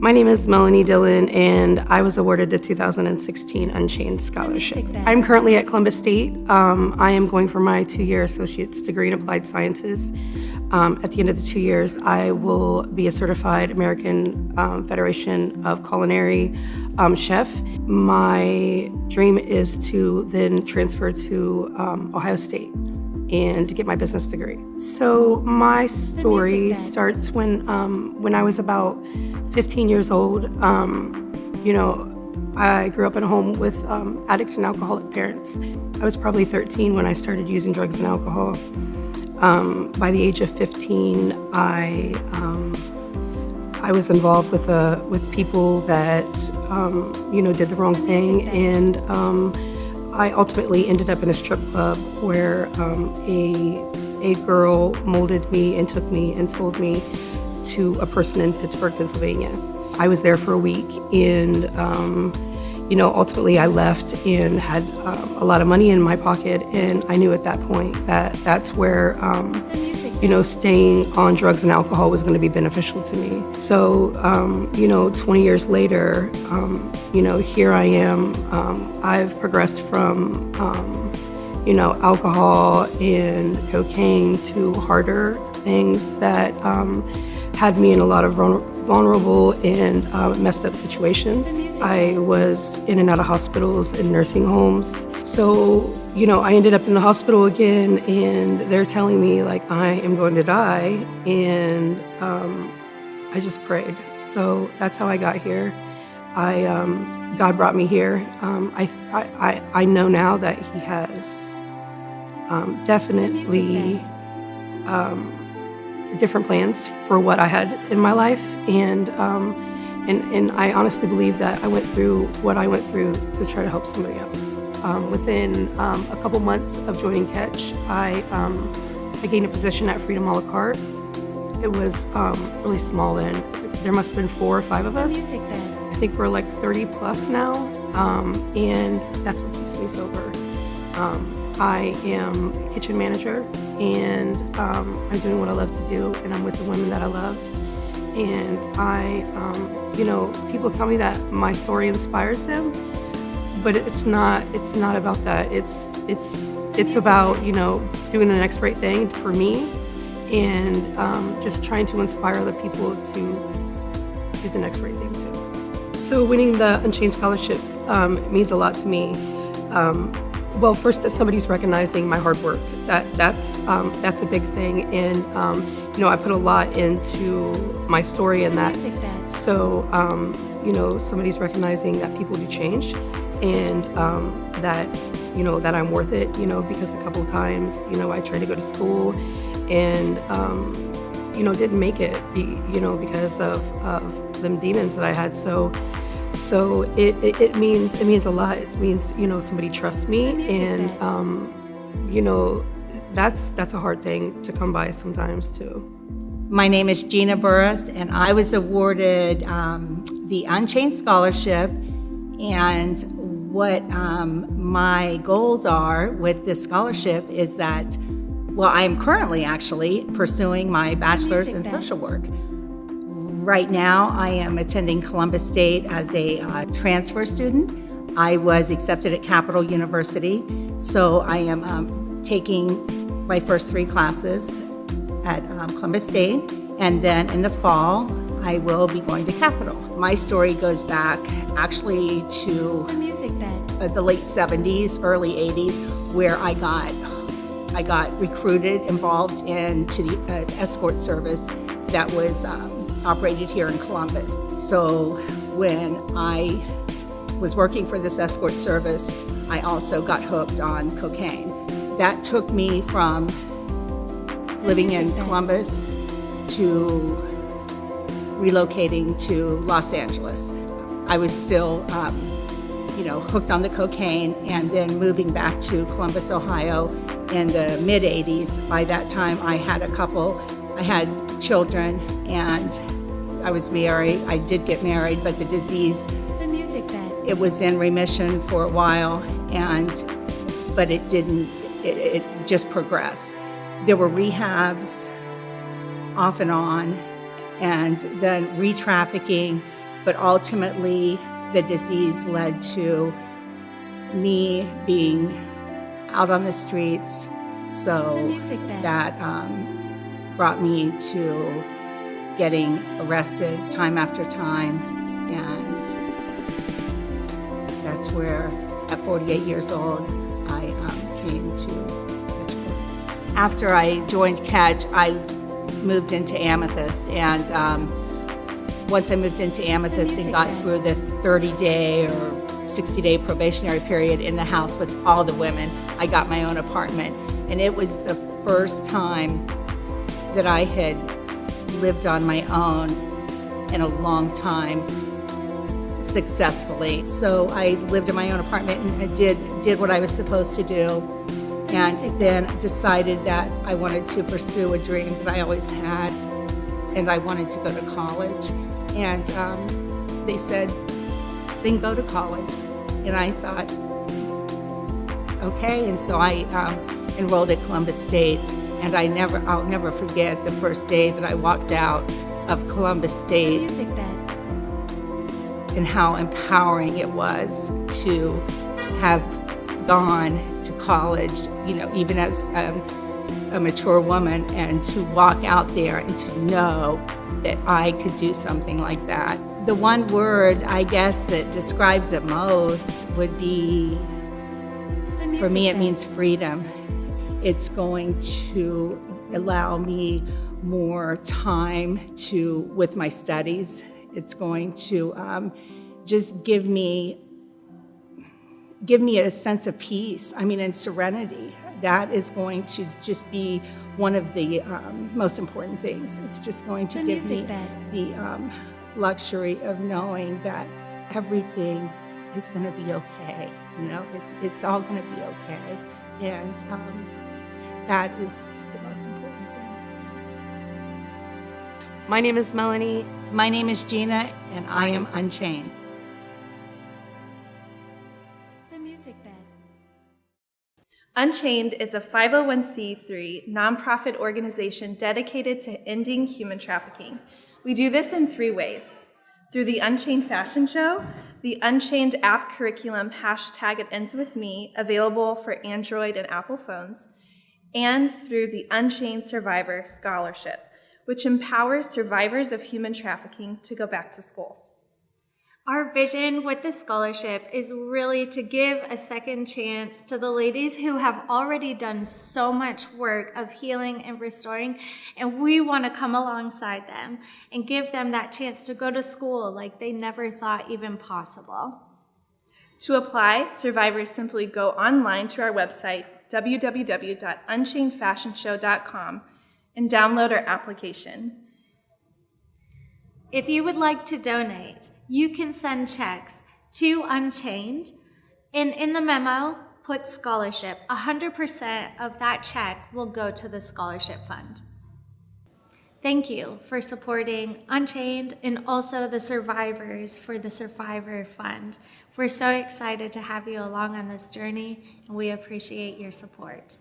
My name is Melanie Dillon, and I was awarded the 2016 Unchained Scholarship. I'm currently at Columbus State. I am going for my 2-year associate's degree in applied sciences. At the end of the 2 years, I will be a certified American Federation of Culinary chef. My dream is to then transfer to Ohio State and to get my business degree. So my story starts when I was about 15 years old. I grew up in a home with addict and alcoholic parents. I was probably 13 when I started using drugs and alcohol. By the age of 15, I was involved with people that did the wrong thing, and I ultimately ended up in a strip club where a girl molded me and took me and sold me to a person in Pittsburgh, Pennsylvania. I was there for a week, and ultimately I left and had a lot of money in my pocket, and I knew at that point that that's where staying on drugs and alcohol was going to be beneficial to me. So 20 years later, here I am. I've progressed from alcohol and cocaine to harder things that had me in a lot of vulnerable and messed up situations. I was in and out of hospitals and nursing homes. So, I ended up in the hospital again, and they're telling me like I am going to die, and I just prayed. So that's how I got here. God brought me here. I know now that He has definitely different plans for what I had in my life, and I honestly believe that I went through what I went through to try to help somebody else. Within a couple months of joining Catch, I gained a position at Freedom a la carte. It was really small then. There must have been 4 or 5 of us. I think we're like 30 plus now, and that's what keeps me sober. I am a kitchen manager, and I'm doing what I love to do, and I'm with the women that I love. And people tell me that my story inspires them, but it's not about that. It's about, doing the next right thing for me, and just trying to inspire other people to do the next right thing too. So winning the Unchained Scholarship means a lot to me. Well, first, that somebody's recognizing my hard work. That's a big thing, and I put a lot into my story and that. So somebody's recognizing that people do change, and that I'm worth it. Because a couple times, I tried to go to school, and didn't make it. Because of them demons that I had. So it means a lot. It means somebody trusts me, and that's a hard thing to come by sometimes too. My name is Gina Burris, and I was awarded the Unchained Scholarship. And what my goals are with this scholarship is that, I am currently actually pursuing my bachelor's in social work. Right now, I am attending Columbus State as a transfer student. I was accepted at Capital University, so I am taking my first 3 classes at Columbus State, and then in the fall, I will be going to Capital. My story goes back actually to the late 70s, early 80s, where I got recruited, involved into the escort service that was operated here in Columbus. So when I was working for this escort service, I also got hooked on cocaine. That took me from living in Columbus to relocating to Los Angeles. I was still, hooked on the cocaine, and then moving back to Columbus, Ohio in the mid-'80s. By that time, I had children, and I was married. I did get married, but the disease, it was in remission for a while, but it just progressed. There were rehabs off and on, and then re-trafficking, but ultimately the disease led to me being out on the streets. So that brought me to getting arrested time after time, and that's where at 48 years old I came to Catch. After I joined Catch, I moved into Amethyst, and once I moved into Amethyst and got through the 30-day or 60-day probationary period in the house with all the women, I got my own apartment, and it was the first time that I had lived on my own in a long time successfully. So I lived in my own apartment and I did what I was supposed to do, and then decided that I wanted to pursue a dream that I always had, and I wanted to go to college. And they said, then go to college. And I thought, okay. And so I enrolled at Columbus State, and I'll never forget the first day that I walked out of Columbus State and how empowering it was to have gone to college, even as a mature woman, and to walk out there and to know that I could do something like that. The one word, I guess, that describes it most would be, for me, it means freedom. It's going to allow me more time with my studies. It's going to just give me a sense of peace, and serenity. That is going to just be one of the most important things. It's just going to give me the luxury of knowing that everything is going to be okay. It's all going to be okay, and that is the most important thing. My name is Melanie. My name is Gina, and I am Unchained. UNCHAINED is a 501c3 nonprofit organization dedicated to ending human trafficking. We do this in 3 ways: through the Unchained Fashion Show, the Unchained app curriculum #ItEndsWithMe, available for Android and Apple phones, and through the Unchained Survivor Scholarship, which empowers survivors of human trafficking to go back to school. Our vision with the scholarship is really to give a second chance to the ladies who have already done so much work of healing and restoring, and we want to come alongside them and give them that chance to go to school like they never thought even possible. To apply, survivors simply go online to our website, www.unchainedfashionshow.com, and download our application. If you would like to donate, you can send checks to Unchained, and in the memo, put scholarship. 100% of that check will go to the scholarship fund. Thank you for supporting Unchained and also the survivors for the Survivor Fund. We're so excited to have you along on this journey, and we appreciate your support.